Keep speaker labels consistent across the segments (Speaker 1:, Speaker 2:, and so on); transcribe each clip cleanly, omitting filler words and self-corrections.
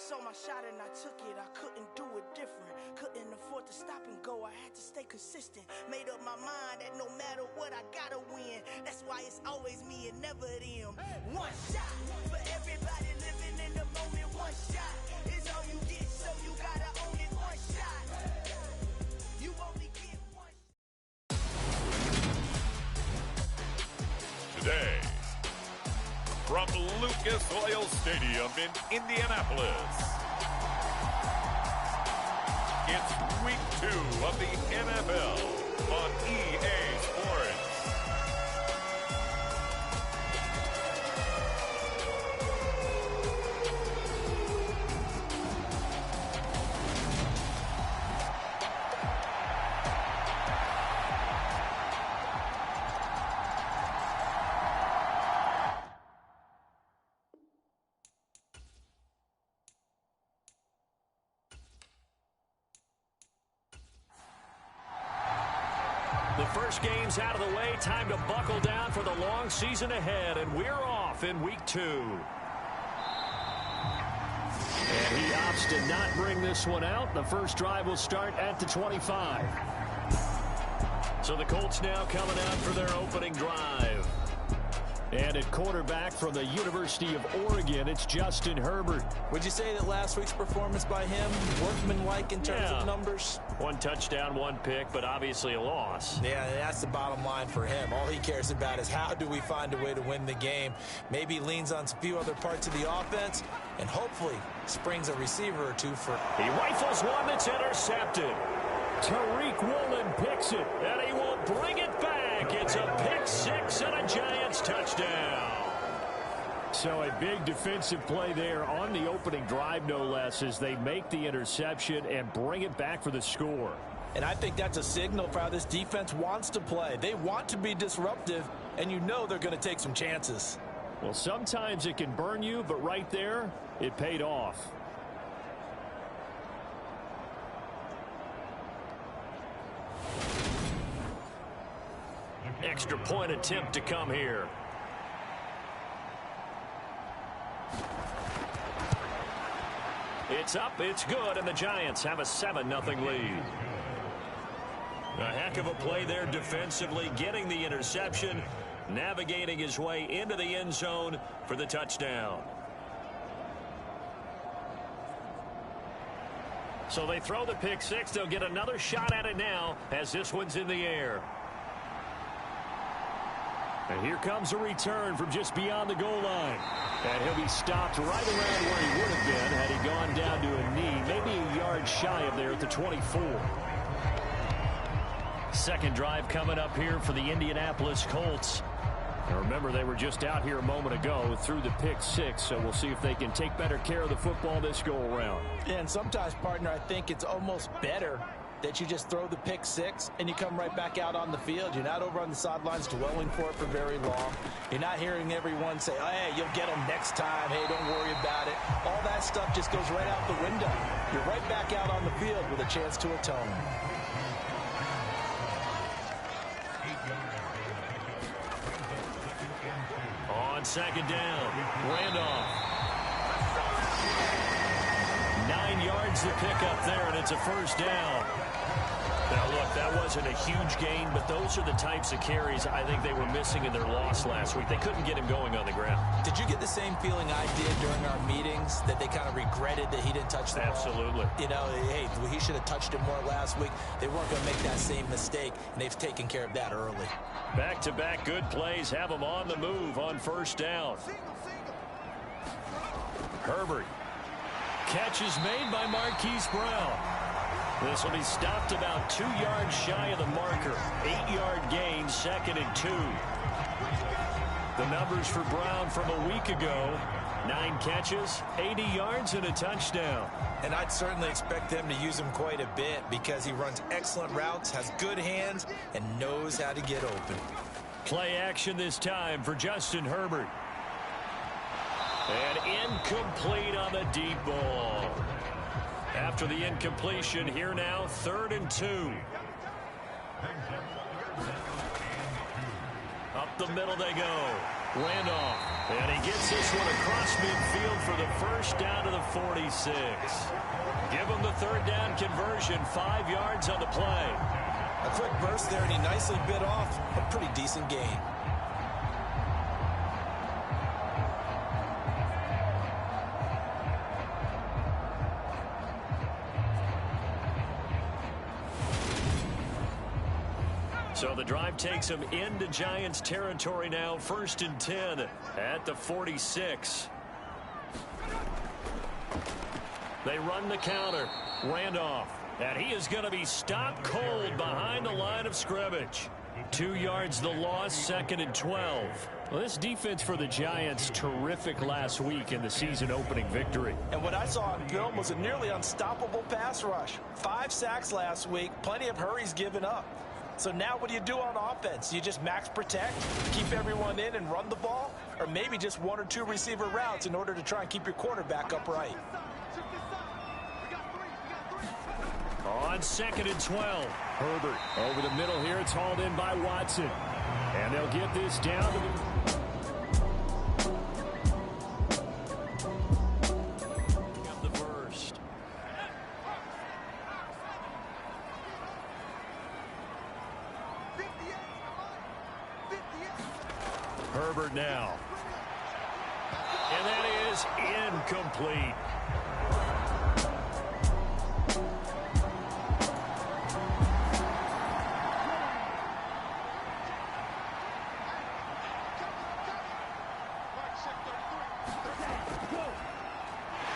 Speaker 1: saw my shot and I took it. I couldn't do it different. Couldn't afford to stop and go. I had to stay consistent. Made up my mind that no matter what, I gotta win. That's why it's always me and never them. One shot for everybody living in the moment. One shot is all you get, so you gotta own it. One shot. You only get one.
Speaker 2: Today, from Lucas Oil Stadium in Indianapolis, it's week 2 of the NFL on EA Sports.
Speaker 3: The first game's out of the way. Time to buckle down for the long season ahead, and we're off in week 2. And he opts to not bring this one out. The first drive will start at the 25. So the Colts now coming out for their opening drive. And at quarterback from the University of Oregon, it's Justin Herbert.
Speaker 4: Would you say that last week's performance by him, workmanlike in terms of numbers?
Speaker 3: 1 touchdown, 1 pick, but obviously a loss.
Speaker 4: Yeah, that's the bottom line for him. All he cares about is how do we find a way to win the game. Maybe leans on a few other parts of the offense, and hopefully springs a receiver or two for...
Speaker 3: He rifles one that's intercepted. Tariq Woolen picks it, and he will bring it back. It's a pick 6 and a Giants touchdown. So a big defensive play there on the opening drive, no less, as they make the interception and bring it back for the score.
Speaker 4: And I think that's a signal for how this defense wants to play. They want to be disruptive, and you know they're going to take some chances.
Speaker 3: Well, sometimes it can burn you, but right there, it paid off. Extra point attempt to come here. It's up, it's good, and the Giants have a 7-0 lead. A heck of a play there defensively, getting the interception, navigating his way into the end zone for the touchdown. So they throw the pick 6. They'll get another shot at it now as this one's in the air. And here comes a return from just beyond the goal line. And he'll be stopped right around where he would have been had he gone down to a knee, maybe a yard shy of there at the 24. Second drive coming up here for the Indianapolis Colts. And remember, they were just out here a moment ago through the pick 6, so we'll see if they can take better care of the football this go-around.
Speaker 4: Yeah, and sometimes, partner, I think it's almost better that you just throw the pick 6 and you come right back out on the field. You're not over on the sidelines dwelling for it for very long. You're not hearing everyone say, oh, hey, you'll get them next time. Hey, don't worry about it. All that stuff just goes right out the window. You're right back out on the field with a chance to atone.
Speaker 3: On second down, Randolph. 9 yards to pick up there, and it's a first down. Now, look, that wasn't a huge gain, but those are the types of carries I think they were missing in their loss last week. They couldn't get him going on the ground.
Speaker 4: Did you get the same feeling I did during our meetings, that they kind of regretted that he didn't touch the ball?
Speaker 3: Absolutely.
Speaker 4: You know, hey, he should have touched it more last week. They weren't going to make that same mistake, and they've taken care of that early.
Speaker 3: Back-to-back good plays have him on the move on first down. Herbert. Catch is made by Marquise Brown. This will be stopped about 2 yards shy of the marker. 8-yard gain, 2nd and 2. The numbers for Brown from a week ago: 9 catches, 80 yards, and a touchdown.
Speaker 4: And I'd certainly expect them to use him quite a bit because he runs excellent routes, has good hands, and knows how to get open.
Speaker 3: Play action this time for Justin Herbert. And incomplete on the deep ball. After the incompletion, here now, 3rd and 2. Up Up the middle they go. Randolph. And he gets this one across midfield for the first down to the 46. Give him the third down conversion. 5 yards on the play.
Speaker 4: A quick burst there, and he nicely bit off a pretty decent gain.
Speaker 3: So the drive takes him into Giants territory now. 1st and 10 at the 46. They run the counter. Randolph. And he is going to be stopped cold behind the line of scrimmage. 2 yards the loss, 2nd and 12. Well, this defense for the Giants, terrific last week in the season-opening victory.
Speaker 4: And what I saw on film was a nearly unstoppable pass rush. 5 sacks last week, plenty of hurries given up. So now what do you do on offense? You just max protect, keep everyone in and run the ball? Or maybe just 1 or 2 receiver routes in order to try and keep your quarterback upright?
Speaker 3: On 2nd and 12, Herbert over the middle here. It's hauled in by Watson. And they'll get this down to the first. Herbert now. And that is incomplete.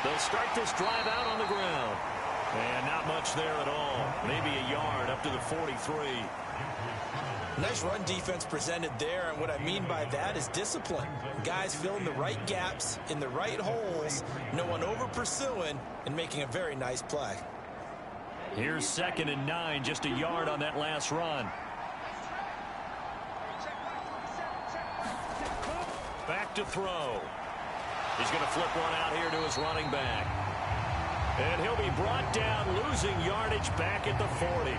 Speaker 3: They'll start this drive out on the ground. And not much there at all. Maybe a yard up to the 43.
Speaker 4: Nice run defense presented there, and what I mean by that is discipline. Guys filling the right gaps in the right holes, no one over pursuing, and making a very nice play.
Speaker 3: Here's 2nd and 9, just a yard on that last run. Back to throw. He's going to flip one out here to his running back. And he'll be brought down, losing yardage back at the 40.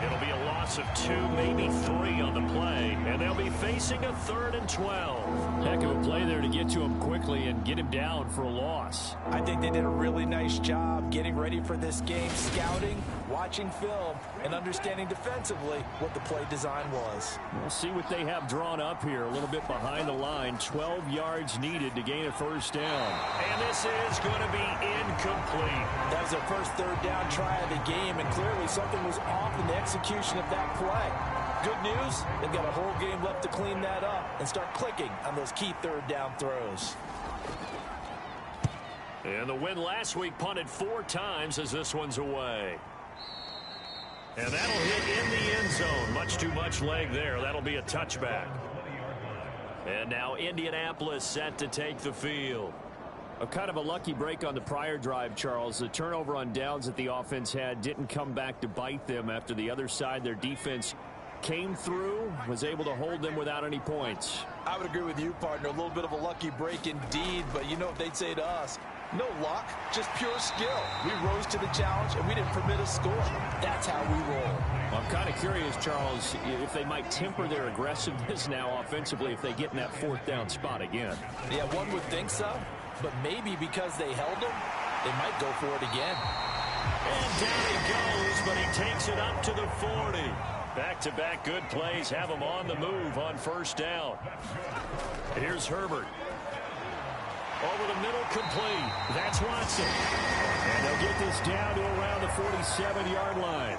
Speaker 3: It'll be a loss of 2, maybe 3 on the play. And they'll be facing a 3rd and 12. Heck of a play there to get to him quickly and get him down for a loss.
Speaker 4: I think they did a really nice job getting ready for this game, scouting, watching film, and understanding defensively what the play design was.
Speaker 3: We'll see what they have drawn up here. A little bit behind the line. 12 yards needed to gain a first down. And this is going to be incomplete.
Speaker 4: That was their first 3rd down try of the game, and clearly something was off in the execution of that play. Good news, they've got a whole game left to clean that up and start clicking on those key 3rd down throws.
Speaker 3: And the win last week punted 4 times as this one's away. And that'll hit in the end zone. Much too much leg there. That'll be a touchback. And now Indianapolis set to take the field. A kind of a lucky break on the prior drive, Charles. The turnover on downs that the offense had didn't come back to bite them after the other side. Their defense came through, was able to hold them without any points.
Speaker 4: I would agree with you, partner. A little bit of a lucky break indeed, but you know what they'd say to us. No luck, just pure skill. We rose to the challenge, and we didn't permit a score. That's how we roll.
Speaker 3: I'm kind of curious, Charles, if they might temper their aggressiveness now offensively if they get in that 4th down spot again.
Speaker 4: Yeah, one would think so. But maybe because they held him, they might go for it again.
Speaker 3: And down he goes, but he takes it up to the 40. Back-to-back good plays have him on the move on 1st down. Here's Herbert. Over the middle, complete. That's Watson. And they'll get this down to around the 47-yard line.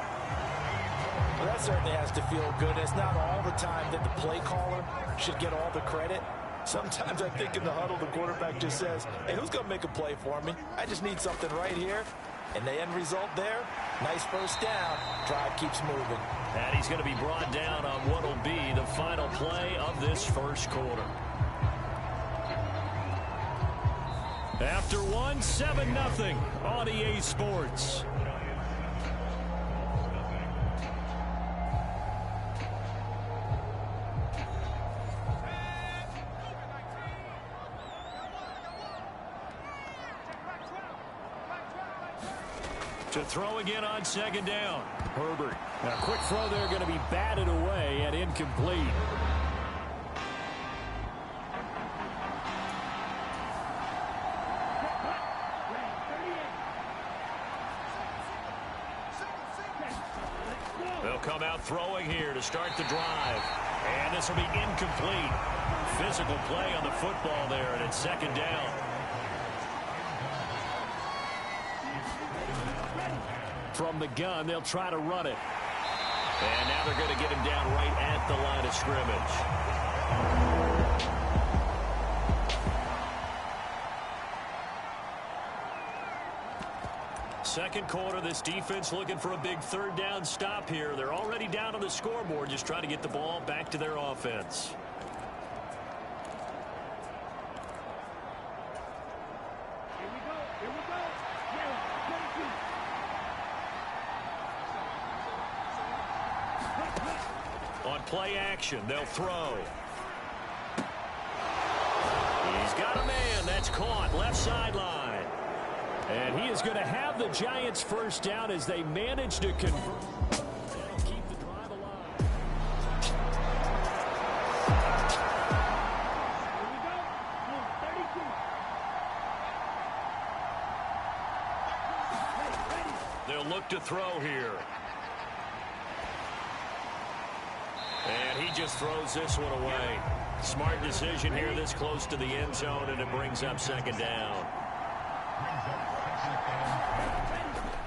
Speaker 4: Well, that certainly has to feel good. It's not all the time that the play caller should get all the credit. Sometimes I think in the huddle, the quarterback just says, hey, who's going to make a play for me? I just need something right here. And the end result there, nice first down. Drive keeps moving.
Speaker 3: And he's going to be brought down on what will be the final play of this first quarter. After one, 7-0 on EA Sports. To throw again on 2nd down. Herbert. A quick throw there going to be batted away and incomplete. throwing here to start the drive. And this will be incomplete. Physical play on the football there, and it's second down. From the gun, they'll try to run it. And now they're going to get him down right at the line of scrimmage. Second quarter, this defense looking for a big third down stop here. They're already down on the scoreboard, just trying to get the ball back to their offense. On play action, they'll throw. He's got a man. That's caught. Left sideline. And he is going to have the Giants first down as they manage to convert. That'll keep the drive alive. They'll look to throw here. And he just throws this one away. Smart decision here this close to the end zone, and it brings up second down.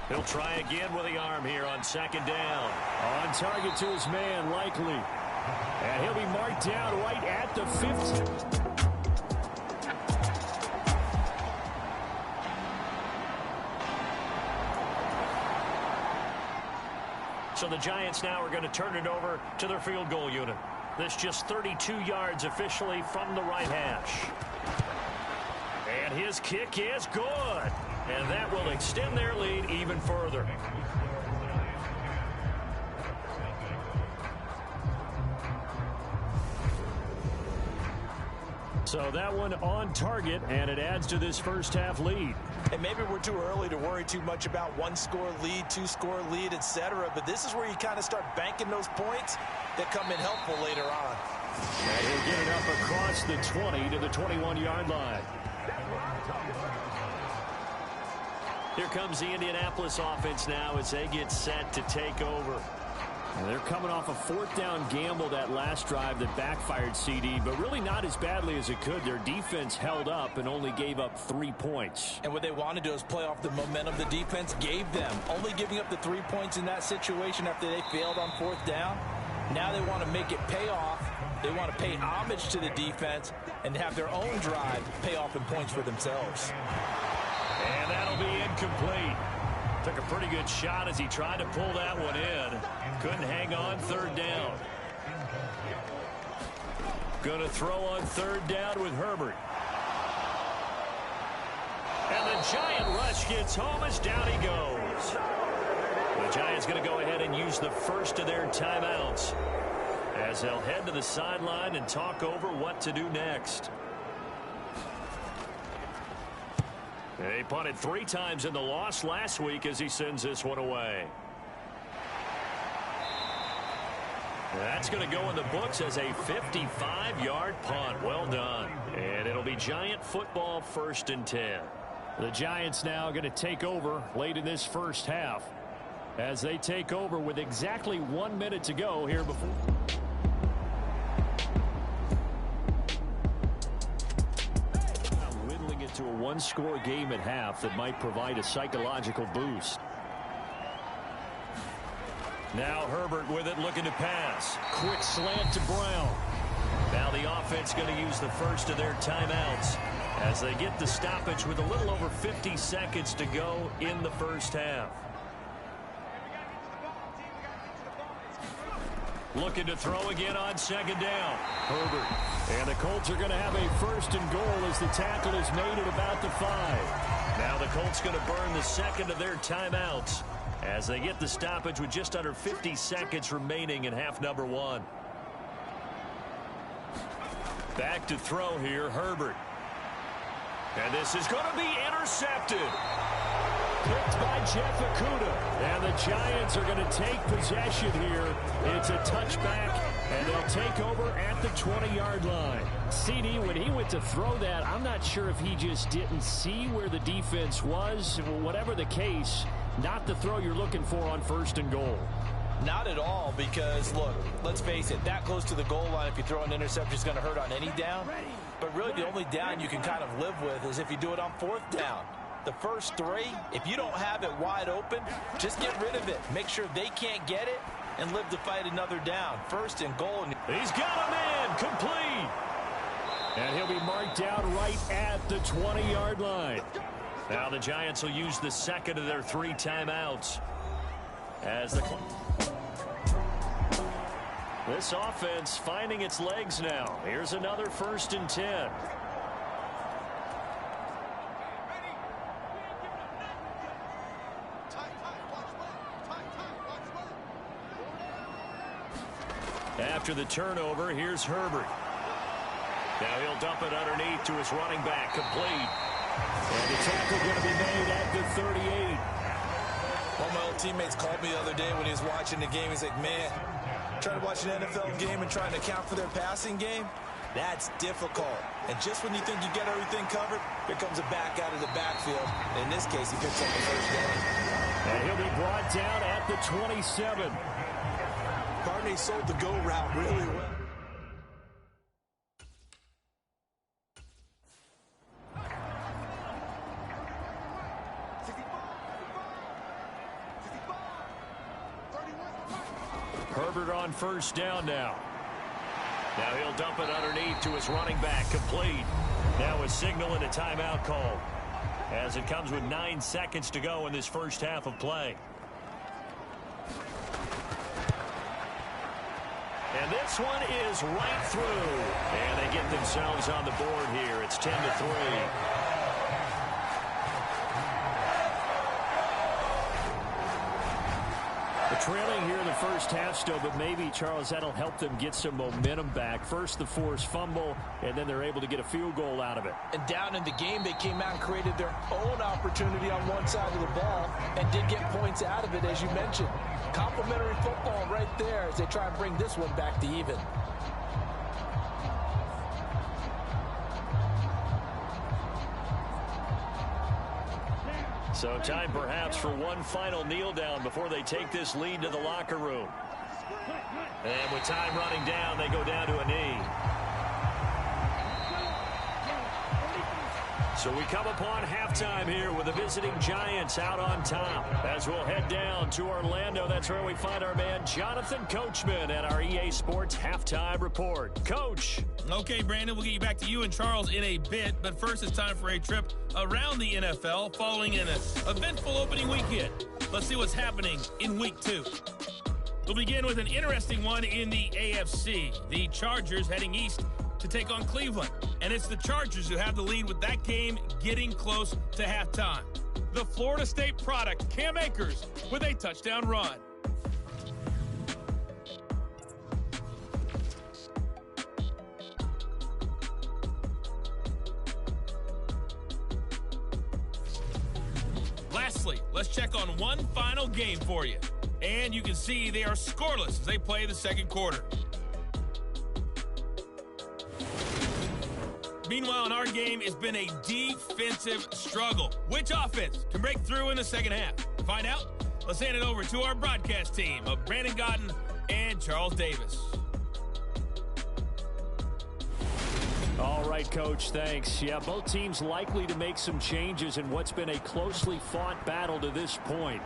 Speaker 3: He'll try again with the arm here on second down. On target to his man, likely. And he'll be marked down right at the 50. So the Giants now are going to turn it over to their field goal unit. This just 32 yards officially from the right hash. And his kick is good. And that will extend their lead even further. So that one on target, and it adds to this first half lead.
Speaker 4: And maybe we're too early to worry too much about one-score lead, two-score lead, etc. But this is where you kind of start banking those points that come in helpful later on.
Speaker 3: And he'll get it up across the 20 to the 21-yard line. Here comes the Indianapolis offense now as they get set to take over. And they're coming off a fourth down gamble that last drive that backfired, CD, but really not as badly as it could. Their defense held up and only gave up 3 points.
Speaker 4: And what they want to do is play off the momentum the defense gave them. Only giving up the 3 points in that situation after they failed on fourth down. Now they want to make it pay off. They want to pay homage to the defense and have their own drive pay off in points for themselves.
Speaker 3: And that'll be incomplete. Took a pretty good shot as he tried to pull that one in. Couldn't hang on third down. Going to throw on third down with Herbert. And the Giant rush gets home as down he goes. The Giants going to go ahead and use the first of their timeouts as they'll head to the sideline and talk over what to do next. They punted 3 times in the loss last week as he sends this one away. That's going to go in the books as a 55-yard punt. Well done. And it'll be Giant football 1st and 10. The Giants now going to take over late in this first half as they take over with exactly 1 minute to go here before. Whittling it to a one-score game at half that might provide a psychological boost. Now Herbert with it, looking to pass. Quick slant to Brown. Now the offense going to use the first of their timeouts as they get the stoppage with a little over 50 seconds to go in the first half. Looking to throw again on second down. Herbert. And the Colts are going to have a 1st and goal as the tackle is made at about the 5. Now the Colts going to burn the second of their timeouts as they get the stoppage with just under 50 seconds remaining in half number 1. Back to throw here, Herbert. And this is going to be intercepted. Picked by Jeff Okudah. And the Giants are going to take possession here. It's a touchback, and they'll take over at the 20-yard line. CD, when he went to throw that, I'm not sure if he just didn't see where the defense was. Whatever the case, not the throw you're looking for on 1st and goal.
Speaker 4: Not at all, because, look, let's face it, that close to the goal line, if you throw an interception, is going to hurt on any down. But really, the only down you can kind of live with is if you do it on 4th down. The first 3, if you don't have it wide open, just get rid of it. Make sure they can't get it and live to fight another down. 1st and goal.
Speaker 3: He's got him in, complete. And he'll be marked down right at the 20-yard line. Now the Giants will use the 2nd of their 3 timeouts. As this offense finding its legs now. Here's another 1st and 10. After the turnover, here's Herbert. Now he'll dump it underneath to his running back, complete. And the tackle going to be made at the 38.
Speaker 4: One of my old teammates called me the other day when he was watching the game. He's like, man, trying to watch an NFL game and trying to account for their passing game, that's difficult. And just when you think you get everything covered, here comes a back out of the backfield. In this case, he picks up the 1st down.
Speaker 3: And he'll be brought down at the 27.
Speaker 4: Carney sold the go route really well.
Speaker 3: Herbert on 1st down now. Now he'll dump it underneath to his running back, complete. Now a signal and a timeout call as it comes with 9 seconds to go in this first half of play. And this one is right through. And they get themselves on the board here. It's 10-3. Trailing here in the first half still, but maybe, Charles, that'll help them get some momentum back. First, the forced fumble, and then they're able to get a field goal out of it.
Speaker 4: And down in the game, they came out and created their own opportunity on one side of the ball and did get points out of it, as you mentioned. Complimentary football right there as they try and bring this one back to even.
Speaker 3: So time perhaps for one final kneel down before they take this lead to the locker room. And with time running down, they go down to a knee. So we come upon halftime here with the visiting Giants out on top. As we'll head down to Orlando, that's where we find our man Jonathan Coachman at our EA Sports Halftime Report. Coach.
Speaker 5: Okay, Brandon, we'll get you back to you and Charles in a bit, but first it's time for a trip around the NFL following an eventful opening weekend. Let's see what's happening in Week 2. We'll begin with an interesting one in the AFC. The Chargers heading east to take on Cleveland, and it's the Chargers who have the lead with that game getting close to halftime. The Florida State product, Cam Akers, with a touchdown run. Lastly, let's check on one final game for you. And you can see they are scoreless as they play the second quarter. Meanwhile, in our game, it's been a defensive struggle. Which offense can break through in the second half? To find out, let's hand it over to our broadcast team of Brandon Godden and Charles Davis.
Speaker 3: All right, Coach, thanks. Yeah, both teams likely to make some changes in what's been a closely fought battle to this point.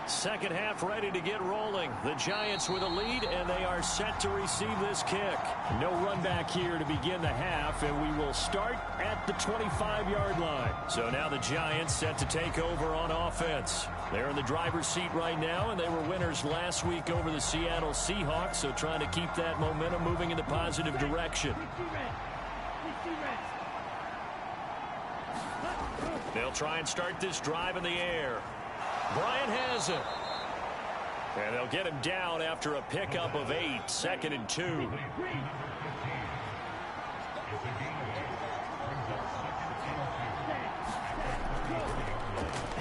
Speaker 3: Second half ready to get rolling. The Giants with a lead, and they are set to receive this kick. No run back here to begin the half, and we will start at the 25-yard line. So now the Giants set to take over on offense. They're in the driver's seat right now, and they were winners last week over the Seattle Seahawks, so trying to keep that momentum moving in the positive direction. They'll try and start this drive in the air. Bryant has it. And they'll get him down after a pickup of 8, 2nd and 2.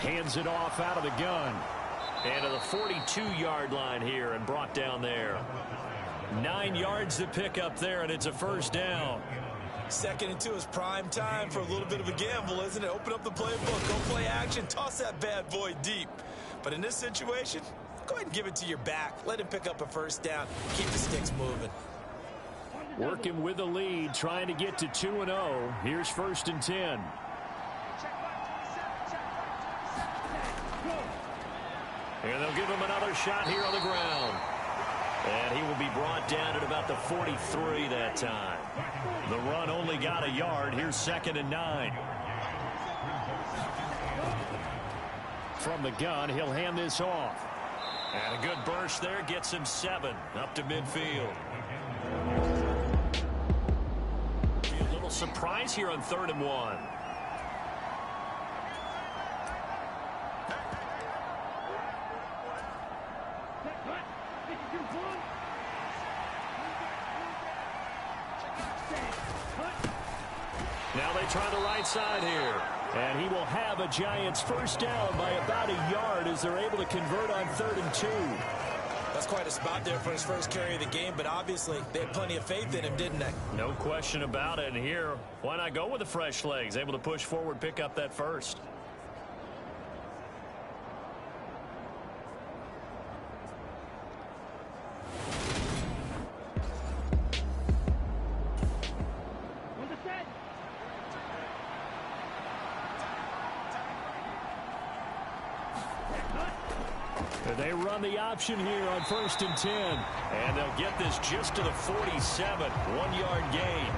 Speaker 3: Hands it off out of the gun. And to the 42-yard line here and brought down there. 9 yards to pick up there, and it's a first down.
Speaker 4: 2nd and 2 is prime time for a little bit of a gamble, isn't it? Open up the playbook, go play action, toss that bad boy deep. But in this situation, go ahead and give it to your back. Let him pick up a first down. Keep the sticks moving.
Speaker 3: Working with the lead, trying to get to 2-0. Here's 1st and 10. And they'll give him another shot here on the ground. And he will be brought down at about the 43 that time. The run only got a yard. Here's 2nd and 9. From the gun, he'll hand this off. And a good burst there gets him 7 up to midfield. A little surprise here on 3rd and 1. Now they try the right side here. And he will have a Giants first down by about a yard as they're able to convert on 3rd and 2.
Speaker 4: That's quite a spot there for his first carry of the game, but obviously they had plenty of faith in him, didn't they?
Speaker 3: No question about it. And here, why not go with the fresh legs? Able to push forward, pick up that first. They run the option here on 1st and 10. And they'll get this just to the 47. 1-yard gain.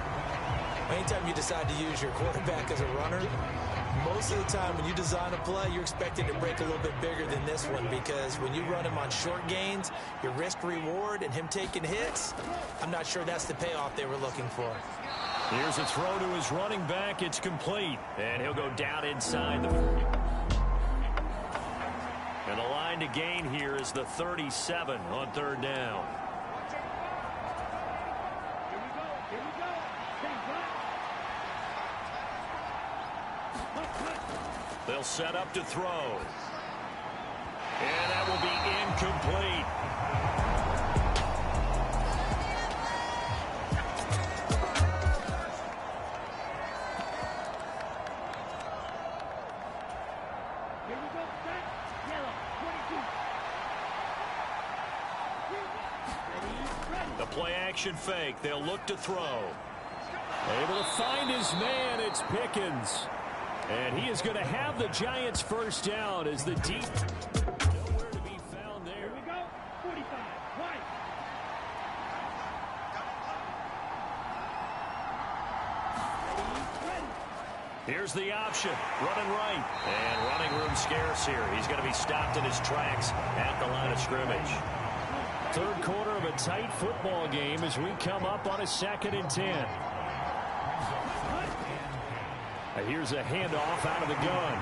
Speaker 4: Anytime you decide to use your quarterback as a runner, most of the time when you design a play, you're expected to break a little bit bigger than this one, because when you run him on short gains, your risk-reward and him taking hits, I'm not sure that's the payoff they were looking for.
Speaker 3: Here's a throw to his running back. It's complete. And he'll go down inside the... And the line to gain here is the 37 on 3rd down. They'll set up to throw. And that will be incomplete. The play action fake. They'll look to throw. Able to find his man. It's Pickens. And he is going to have the Giants first down as the deep. Nowhere to be found there. Here we go. 45. Right. Here's the option. Running right. And running room scarce here. He's going to be stopped in his tracks at the line of scrimmage. 3rd quarter of a tight football game as we come up on a 2nd and 10. Here's a handoff out of the gun.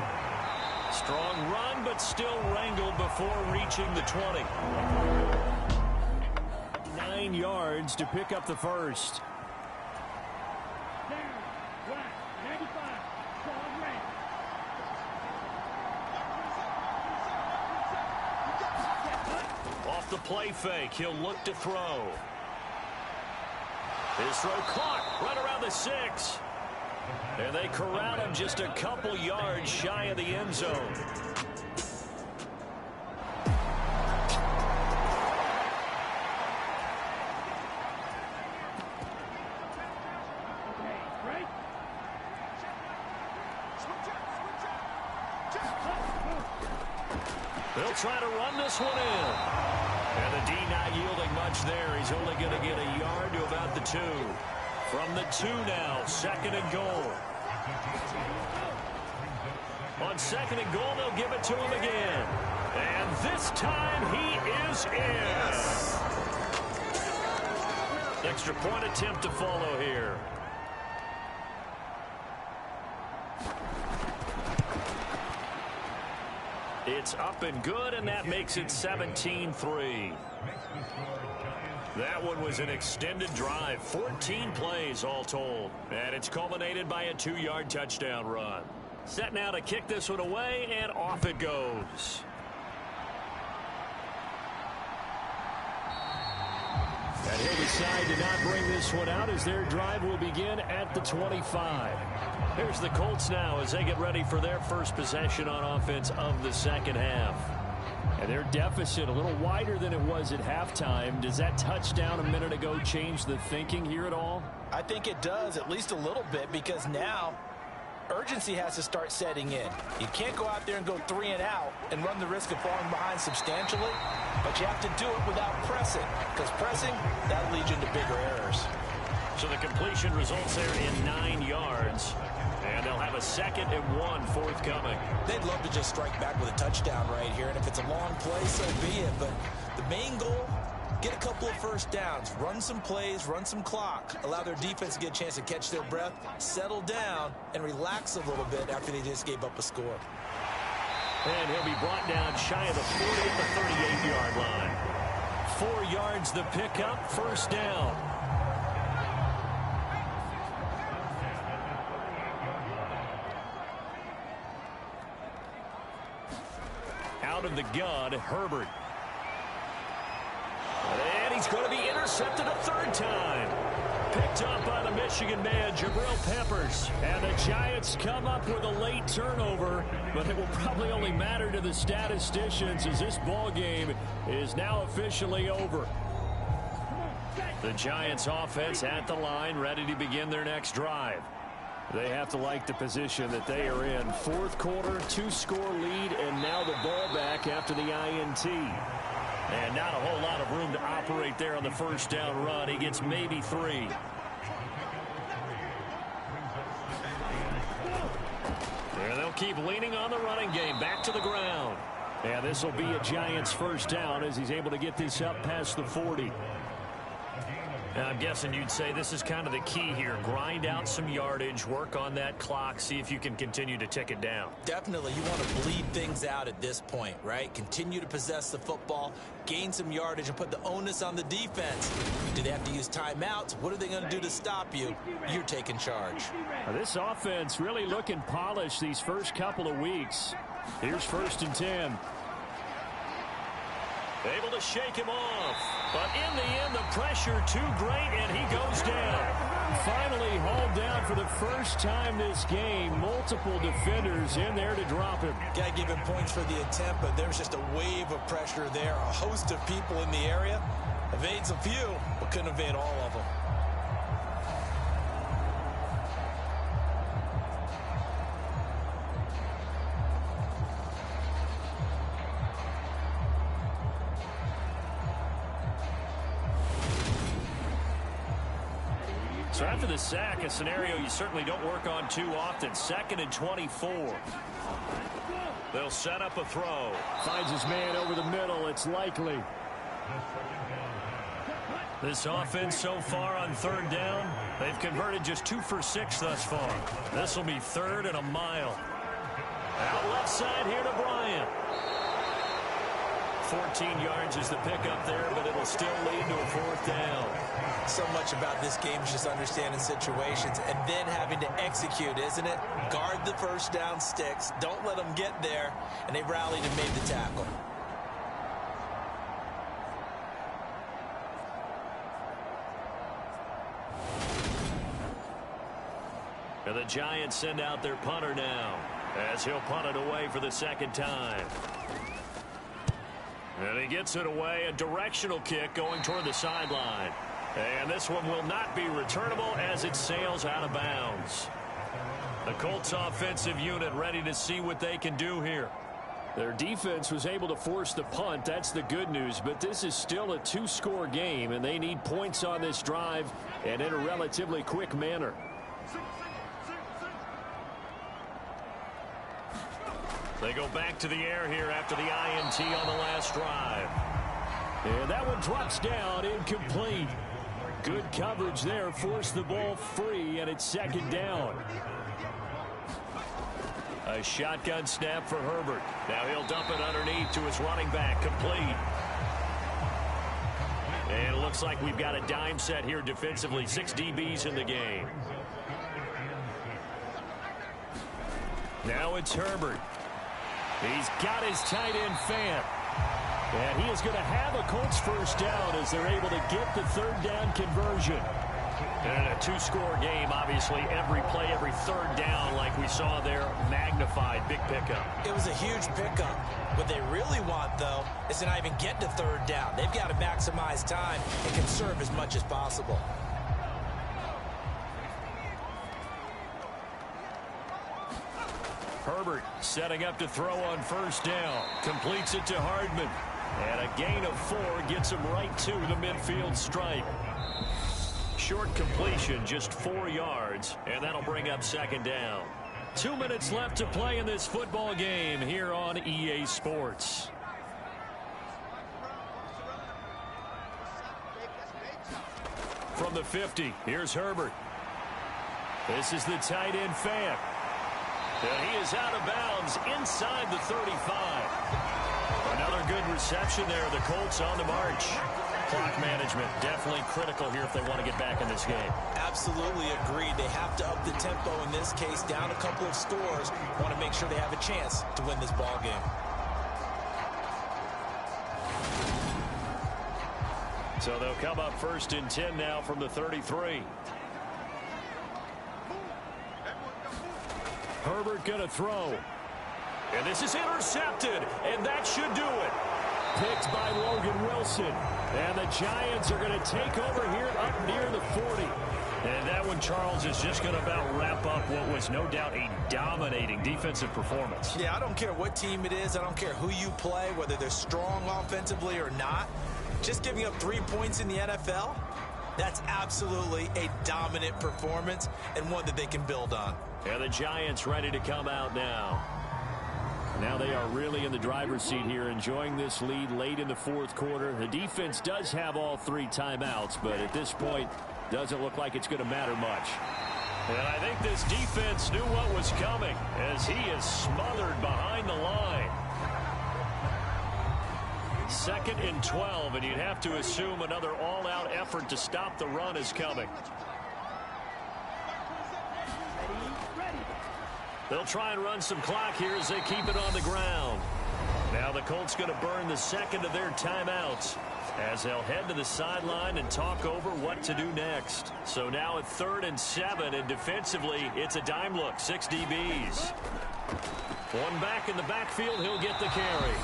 Speaker 3: Strong run, but still wrangled before reaching the 20. 9 yards to pick up the first. Off the play fake, he'll look to throw. His throw caught right around the 6. And they corral him just a couple yards shy of the end zone. They'll try to run this one in. And the D not yielding much there. He's only going to get a yard to about the 2. From the 2 now, 2nd and goal. On 2nd and goal, they'll give it to him again. And this time he is in. Yes. Extra point attempt to follow here. It's up and good, and that makes it 17-3. That one was an extended drive, 14 plays all told. And it's culminated by a 2-yard touchdown run. Set now to kick this one away, and off it goes. And he'll decide to not bring this one out as their drive will begin at the 25. Here's the Colts now as they get ready for their first possession on offense of the 2nd half. And their deficit a little wider than it was at halftime. Does that touchdown a minute ago change the thinking here at all?
Speaker 4: I think it does, at least a little bit, because now urgency has to start setting in. You can't go out there and go 3 and out and run the risk of falling behind substantially, but you have to do it without pressing, because pressing, that leads you into bigger errors.
Speaker 3: So the completion results there in 9 yards. And they'll have a 2nd and 1 forthcoming.
Speaker 4: They'd love to just strike back with a touchdown right here, and if it's a long play, so be it. But the main goal, get a couple of first downs, run some plays, run some clock, allow their defense to get a chance to catch their breath, settle down, and relax a little bit after they just gave up a score.
Speaker 3: And he'll be brought down shy of the 40 at the 38-yard line. 4 yards the pickup, first down. Out of the gun, Herbert. And he's going to be intercepted a 3rd time. Picked up by the Michigan man, Jabril Peppers. And the Giants come up with a late turnover, but it will probably only matter to the statisticians as this ball game is now officially over. The Giants offense at the line, ready to begin their next drive. They have to like the position that they are in. 4th quarter, 2-score lead, and now the ball back after the INT. And not a whole lot of room to operate there on the first down run. He gets maybe 3. And they'll keep leaning on the running game. Back to the ground. And this will be a Giants first down as he's able to get this up past the 40. I'm guessing you'd say this is kind of the key here. Grind out some yardage, work on that clock, see if you can continue to tick it down.
Speaker 4: Definitely. You want to bleed things out at this point, right? Continue to possess the football, gain some yardage, and put the onus on the defense. Do they have to use timeouts? What are they going to do to stop you? You're taking charge.
Speaker 3: Now, this offense really looking polished these first couple of weeks. Here's 1st and 10. Able to shake him off. But in the end, the pressure too great, and he goes down. Finally hauled down for the first time this game. Multiple defenders in there to drop him.
Speaker 4: Got to give him points for the attempt, but there's just a wave of pressure there. A host of people in the area. Evades a few, but couldn't evade all of them.
Speaker 3: So after the sack, a scenario you certainly don't work on too often. 2nd and 24. They'll set up a throw. Finds his man over the middle. It's likely. This offense so far on 3rd down, they've converted just 2 for 6 thus far. This will be 3rd and a mile. Out left side here to Bryant. 14 yards is the pickup there, but it'll still lead to a 4th down.
Speaker 4: So much about this game is just understanding situations and then having to execute, isn't it? Guard the first down sticks. Don't let them get there. And they rallied and made the tackle.
Speaker 3: And the Giants send out their punter now as he'll punt it away for the 2nd time. And he gets it away. A directional kick going toward the sideline. And this one will not be returnable as it sails out of bounds. The Colts offensive unit ready to see what they can do here. Their defense was able to force the punt. That's the good news. But this is still a 2-score game, and they need points on this drive and in a relatively quick manner. They go back to the air here after the INT on the last drive. And that one drops down, incomplete. Good coverage there, forced the ball free, and it's 2nd down. A shotgun snap for Herbert. Now he'll dump it underneath to his running back, complete. And it looks like we've got a dime set here defensively. 6 DBs in the game. Now it's Herbert. He's got his tight end Fant. And he is going to have a Colts first down as they're able to get the 3rd down conversion. And in a two-score game, obviously, every play, every third down, like we saw there, magnified. Big pickup.
Speaker 4: It was a huge pickup. What they really want, though, is to not even get to third down. They've got to maximize time and conserve as much as possible.
Speaker 3: Herbert setting up to throw on first down. Completes it to Hardman. And a gain of 4 gets him right to the midfield stripe. Short completion, just 4 yards, and that'll bring up second down. 2 minutes left to play in this football game here on EA Sports. From the 50, here's Herbert. This is the tight end fan. And he is out of bounds inside the 35. Another good reception there. The Colts on the march. Clock management definitely critical here if they want to get back in this game.
Speaker 4: Absolutely agreed. They have to up the tempo in this case. Down a couple of scores. Want to make sure they have a chance to win this ball game.
Speaker 3: So they'll come up first and 10 now from the 33. Herbert going to throw. And this is intercepted, and that should do it. Picked by Logan Wilson. And the Giants are going to take over here up near the 40. And that one, Charles, is just going to about wrap up what was no doubt a dominating defensive performance.
Speaker 4: Yeah, I don't care what team it is. I don't care who you play, whether they're strong offensively or not. Just giving up 3 points in the NFL, that's absolutely a dominant performance and one that they can build on.
Speaker 3: And the Giants ready to come out now. Now they are really in the driver's seat here, enjoying this lead late in the fourth quarter. The defense does have all 3 timeouts, but at this point, doesn't look like it's going to matter much. And I think this defense knew what was coming as he is smothered behind the line. 2nd and 12, and you'd have to assume another all-out effort to stop the run is coming. They'll try and run some clock here as they keep it on the ground. Now the Colts going to burn the second of their timeouts as they'll head to the sideline and talk over what to do next. So now at 3rd and 7, and defensively, it's a dime look, 6 DBs. One back in the backfield, he'll get the carry.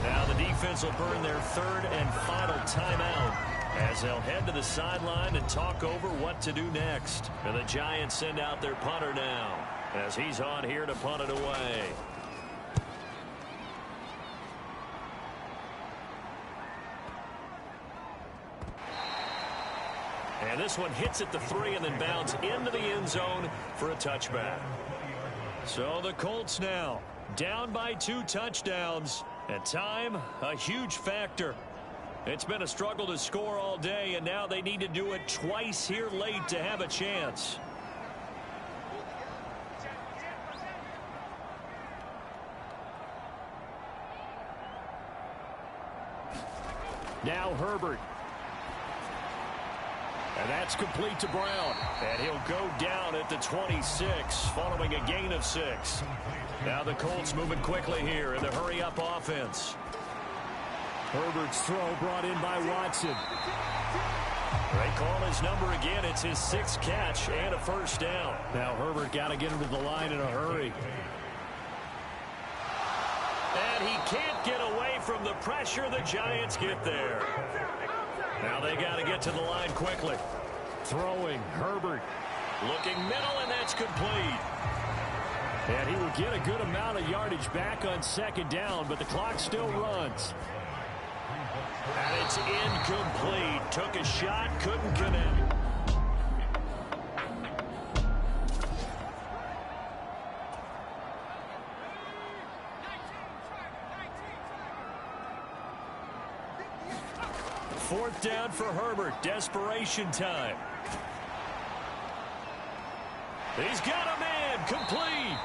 Speaker 3: Now the defense will burn their 3rd and final timeout as they'll head to the sideline and talk over what to do next. And the Giants send out their punter now as he's on here to punt it away. And this one hits at the 3 and then bounds into the end zone for a touchback. So the Colts now down by 2 touchdowns. And time, a huge factor. It's been a struggle to score all day, and now they need to do it twice here late to have a chance. Now Herbert. And that's complete to Brown. And he'll go down at the 26 following a gain of 6. Now the Colts moving quickly here in the hurry-up offense. Herbert's throw brought in by Watson. They call his number again. It's his 6th catch and a first down. Now Herbert got to get him to the line in a hurry. And he can't get away from the pressure. The Giants get there. Now they got to get to the line quickly. Throwing, Herbert. Looking middle, and that's complete. And he will get a good amount of yardage back on 2nd down, but the clock still runs. And it's incomplete. Took a shot, couldn't connect. Fourth down for Herbert. Desperation time. He's got a man. Complete.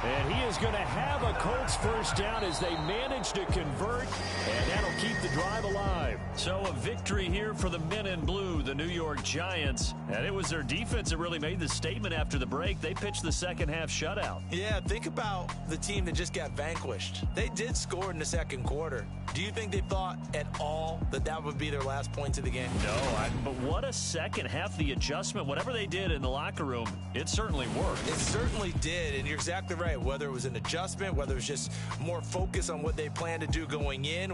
Speaker 3: And he is going to have a Colts first down as they manage to convert, and that'll keep the drive alive. So a victory here for the men in blue, the New York Giants. And it was their defense that really made the statement after the break. They pitched the second half shutout.
Speaker 4: Yeah, think about the team that just got vanquished. They did score in the second quarter. Do you think they thought at all that that would be their last points of the game?
Speaker 3: No, but what a second half. The adjustment, whatever they did in the locker room, it certainly worked.
Speaker 4: It certainly did, and you're exactly right. Whether it was an adjustment, whether it was just more focus on what they planned to do going in.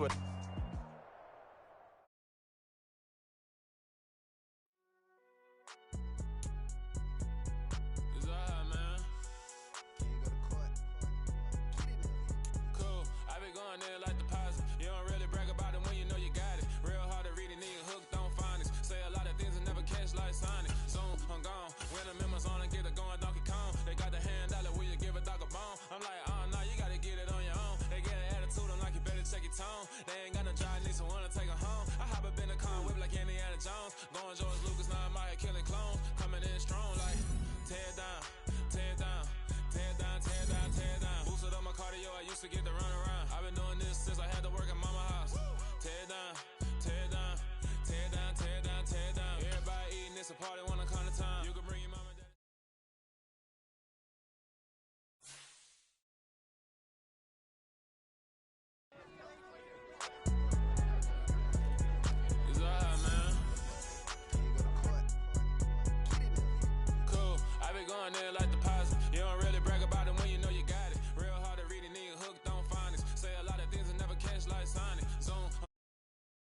Speaker 6: They ain't got no job, need someone to take her home. I hop up in the car, whip like Indiana Jones. Going George Lucas, now I'm out here killing clones. Coming in strong like tear down, tear down, tear down, tear down, tear down. Boosted up my cardio, I used to get to run around. I've been doing this since I had to work at mama house. Tear down, tear down, tear down, tear down, tear down. Everybody eating, it's a party, wanna come to time. You can bring your mama. Going there